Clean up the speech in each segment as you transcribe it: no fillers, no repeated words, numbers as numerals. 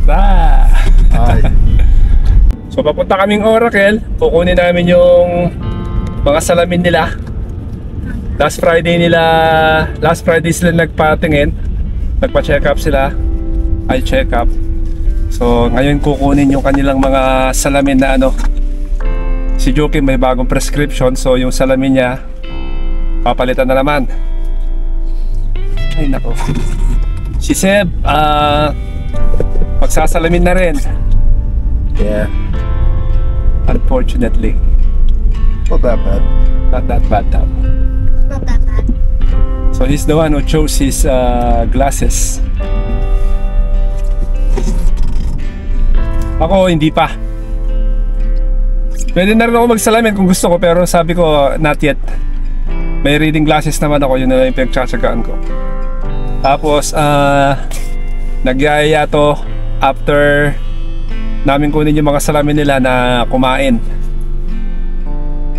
Hi. So papunta kaming Oracle. Kukunin namin yung mga salamin nila. Last Friday sila nagpatingin. Nagpa-check up sila. Eye check up. So ngayon kukunin yung kanilang mga salamin na ano. Si Joakim may bagong prescription. So yung salamin niya papalitan na naman. Ay nako. Si Seb magsasalamin na rin. Yeah. Unfortunately. Not that bad. Not that bad though. Not that bad. So he's the one who chose his glasses. Ako hindi pa. Pwede na rin ako magsalamin kung gusto ko, pero sabi ko not yet. May reading glasses naman ako, yun na yung pinagtsatsagaan ko. Tapos nagyayaya to after namin kunin yung mga salamin nila na kumain.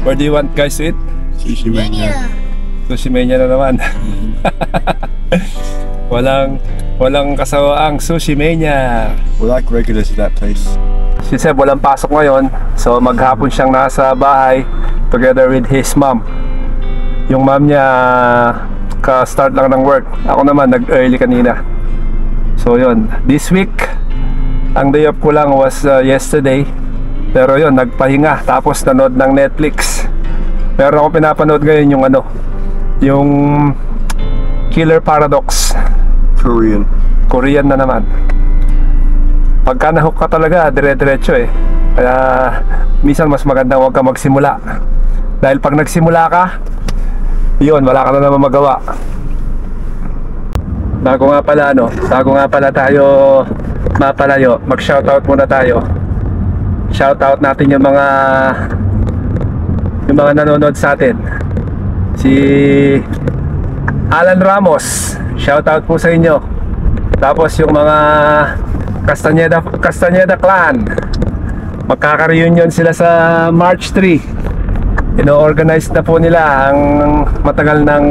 Where do you want guys to eat? Sushi Mania. Sushi Mania na naman. Walang kasawaang Sushi Mania. We're like regulars at that place. Si Seb walang pasok ngayon, so maghapon siyang nasa bahay together with his mom. Yung mom niya ka-start lang ng work. Ako naman nag-early kanina. So yun, this week ang day off ko lang was yesterday. Pero yun, nagpahinga tapos nanood ng Netflix. Pero ako pinapanood ngayon yung ano, yung Killer Paradox. Korean na naman. Pagka nahook ka talaga, dire-diretso eh. Kaya minsan mas maganda huwag ka magsimula. Dahil pag nagsimula ka, yun, wala ka na naman magawa. Bago nga pala tayo mapalayo, mag-shoutout muna tayo. Shoutout natin yung mga nanonood sa atin. Si Alan Ramos, shoutout po sa inyo. Tapos yung mga Castañeda Clan, magkaka-reunion sila sa March 3. Ino-organize na po nila ang matagal ng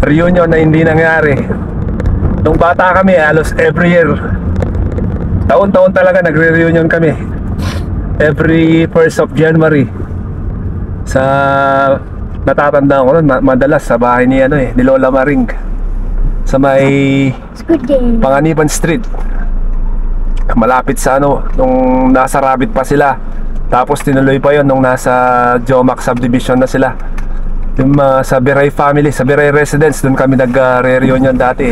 reunion na hindi nangyari. Nung bata kami, halos every year, taon-taon talaga nagre-reunion kami. Every 1st of January. Sa natatandaan ko nun, madalas sa bahay ni Lola Maring sa may Panganiban Street, malapit sa nung nasa Rabbit pa sila. Tapos tinuloy pa yon nung nasa Jomac subdivision na sila. Yung sa Biray family, sa Biray residence, doon kami nag-reunion dati.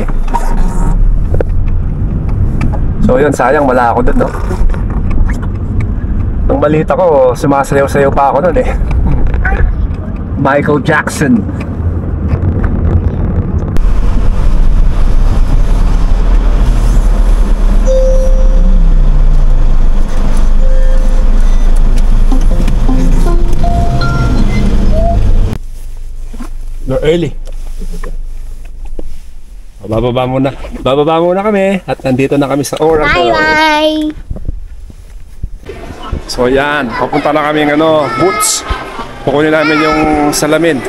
So yun, sayang wala ako doon, no? Nung balita ko, sumasayaw-sayaw pa ako doon eh. Michael Jackson. We're early. Bababa muna kami. At nandito na kami sa Oracle. Bye-bye! So yan, papunta na kami Boots. Kukunin namin yung salamin.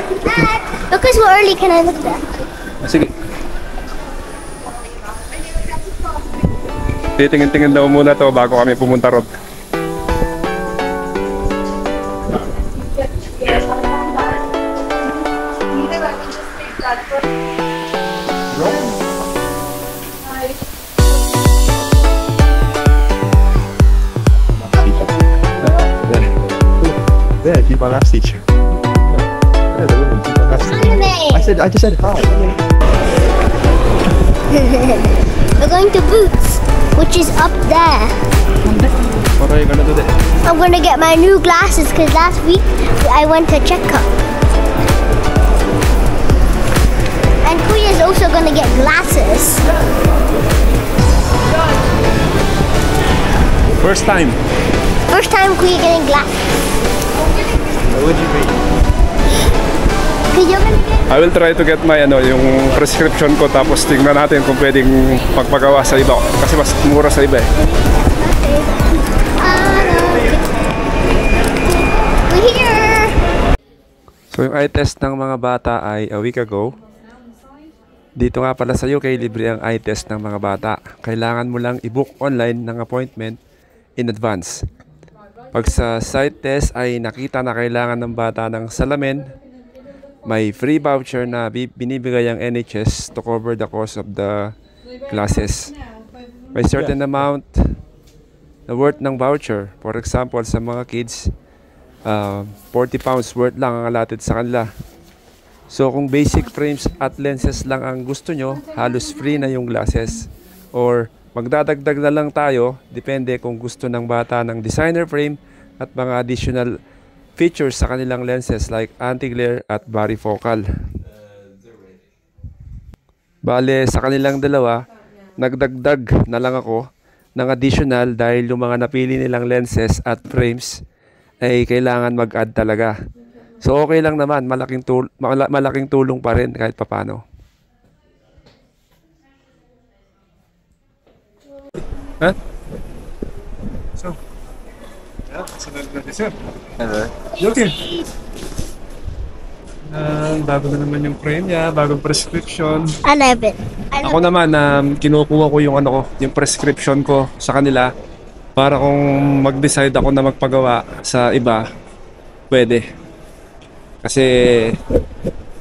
Because we're early, can I look at that? Sige. Titingin-tingin daw muna to bago kami pumunta ron. There, keep my last teacher. Yeah, the woman, keep my last teacher. I just said hi. We're going to Boots, which is up there. What are you gonna do there? I'm gonna get my new glasses because last week I went to checkup. And Kuya's also gonna get glasses. First time. First time Kuya getting glasses. What would you be? Kuya gonna get. I will try to get my yung prescription ko, tapos tingnan natin kung pwedeng magpagawa sa iba kasi mas mura sa iba eh. We're here. So yung eye test ng mga bata ay a week ago. Dito nga pala sa UK, libre ang eye test ng mga bata. Kailangan mo lang i-book online ng appointment in advance. Pag sa sight test ay nakita na kailangan ng bata ng salamin, may free voucher na binibigay ang NHS to cover the cost of the classes. May certain amount na worth ng voucher. For example, sa mga kids, 40 pounds worth lang ang allotted sa kanila. So kung basic frames at lenses lang ang gusto nyo, halos free na yung glasses. Or magdadagdag na lang tayo, depende kung gusto ng bata ng designer frame at mga additional features sa kanilang lenses like anti-glare at varifocal. Bale, sa kanilang dalawa, nagdagdag na lang ako ng additional dahil yung mga napili nilang lenses at frames ay kailangan mag-add talaga. So okay lang naman, malaking tulong pa rin kahit papano. Huh? So, yeah, sunod na dessert. Okay. Bago na naman yung frame niya, bagong prescription. I love it. Ako naman, kinukuha ko yung yung prescription ko sa kanila para kung mag-decide ako na magpagawa sa iba, pwede. Kasi,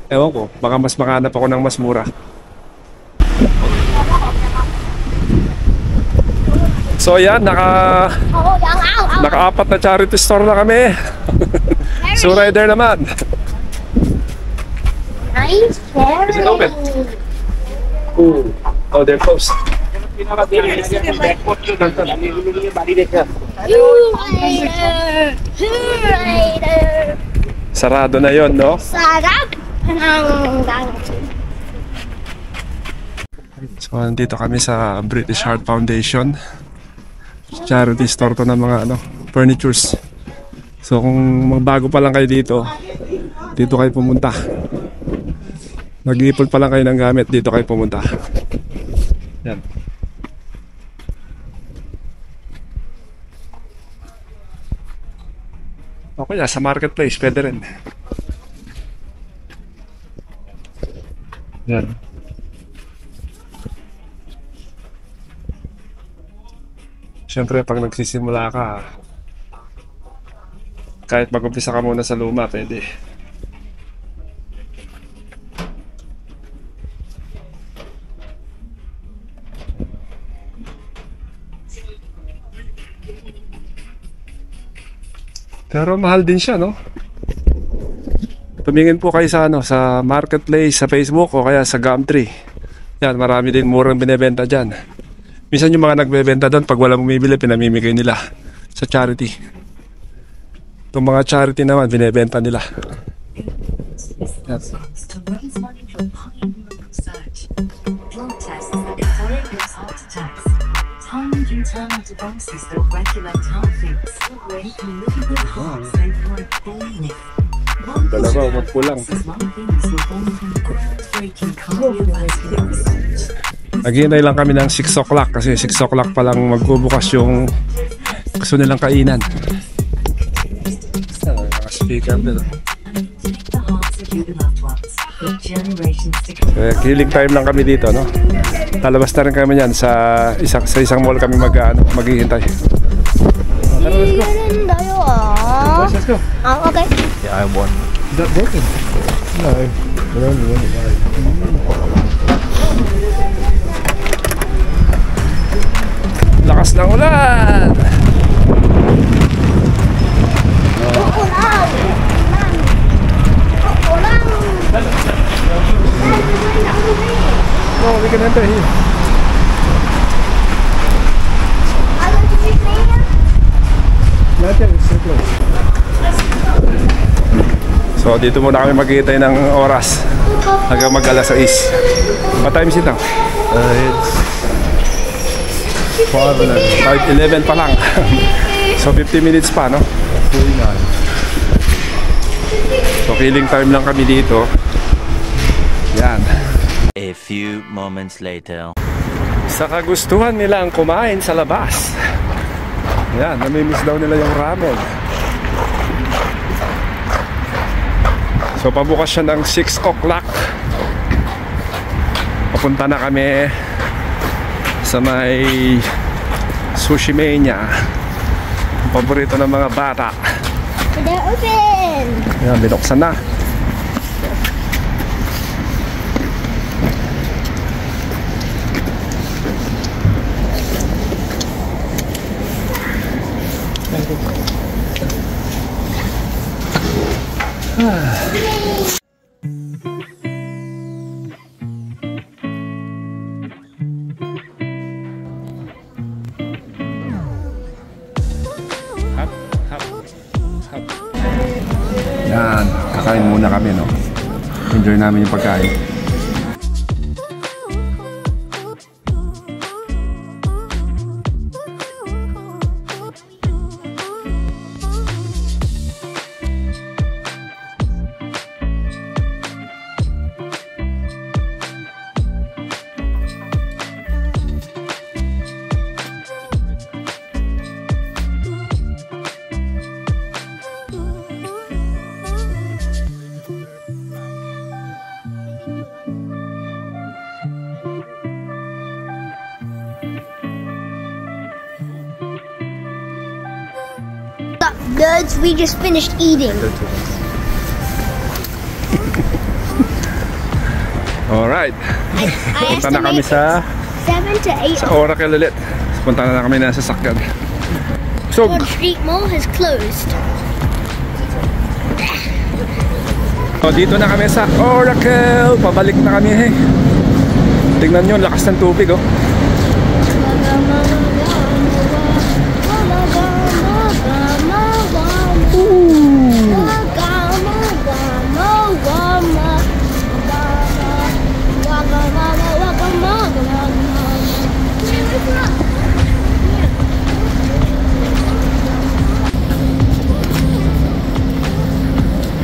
ewan ko, baka mas makahanap ako ng mas mura. So yan, naka-apat na charity store na kami. So rider naman. Nice cherry. Is it open? Ooh. Oh, they're closed. Sarado na yon, no? Sarap. So nandito kami sa British Heart Foundation. Charity store to ng mga furnitures. So kung magbago pa lang kayo dito kayo pumunta. Mag-iipon pa lang kayo ng gamit, dito kayo pumunta. Yan. Okay, sa marketplace pwede rin. Yan. Siyempre, pag nagsisimula ka, kahit mag-umpisa ka muna sa luma, pwede. Pero mahal din siya, no? Tumingin po kayo sa marketplace, sa Facebook o kaya sa Gumtree. Yan, marami din murang binebenta dyan. Minsan yung mga nagbebenta doon, pag walang bumibili, pinamimigay nila sa charity. Itong mga charity naman, binebenta nila. Yes. Dalawa, magpulang. Naghihintay lang kami ng 6 o'clock kasi 6 o'clock pa lang magbubukas yung gusto nilang kainan. Naka-speaker nila. Healing time lang kami dito, no? Lalabas na rin kami yan sa isang mall kami maghihintay. Let's go. Oh, okay. Yeah, I won. Is that broken? No, they're only one that died. Lakas ng ulan! No, we can enter here. Not yet, it's so close. So dito muna kami maghihintay ng oras hanggang mag-alas 6. What time is it now? It's 5:11 pa lang. So 50 minutes pa, no? 49. So healing time lang kami dito. Yan. A few moments later. Sa kagustuhan nilang kumain sa labas. Yan, namimiss daw nila yung ramen. So pabukas siya ng 6 o'clock. papunta na kami sa may Sushi Mania, ang paborito ng mga bata. They're open! Ayan, binuksan na. Yan, kakain muna kami, no? Enjoy namin yung pagkain. Nerds, we just finished eating. Alright. I Punta na kami estimate sa 7 to 8. Oracle ulit. Punta na kami na sa sasakyan. So, Ford Street Mall has closed. dito na kami sa Oracle. Pabalik na kami. Tingnan nyo, lakas ng tubig, oh.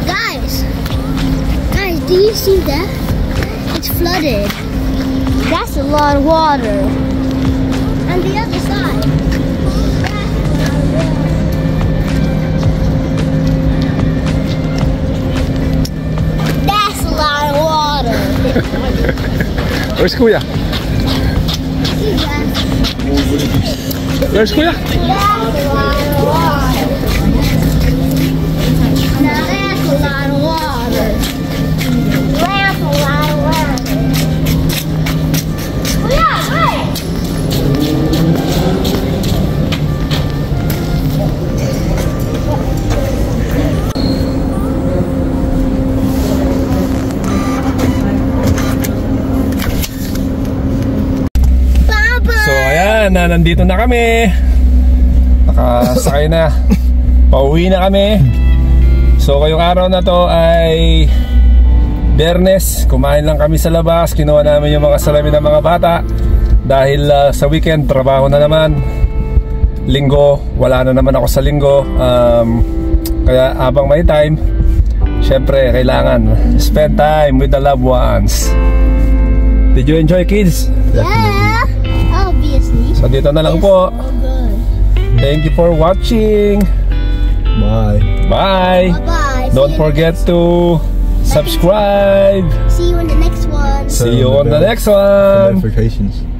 Guys, do you see that? It's flooded. That's a lot of water. And the other side. That's a lot of water. Where's Kuya? See that? Where's Kuya? That's a lot of water. Now that's a lot of water. That's a lot of water. Oh yeah, right. So ayan, nandito na kami. Nakasakay na. Pauwi na kami. So ngayong araw na to ay Biyernes. Kumain lang kami sa labas. Kinuha namin yung mga salamin ng mga bata. Dahil sa weekend, trabaho na naman. Linggo, wala na naman ako sa linggo. Kaya habang may time, syempre kailangan spend time with the loved ones. Did you enjoy, kids? Yeah, obviously. So dito na lang po. So good. Thank you for watching. Bye. Bye. Bye-bye. Don't forget to subscribe. See you in the next one. See you on the next one. Notifications.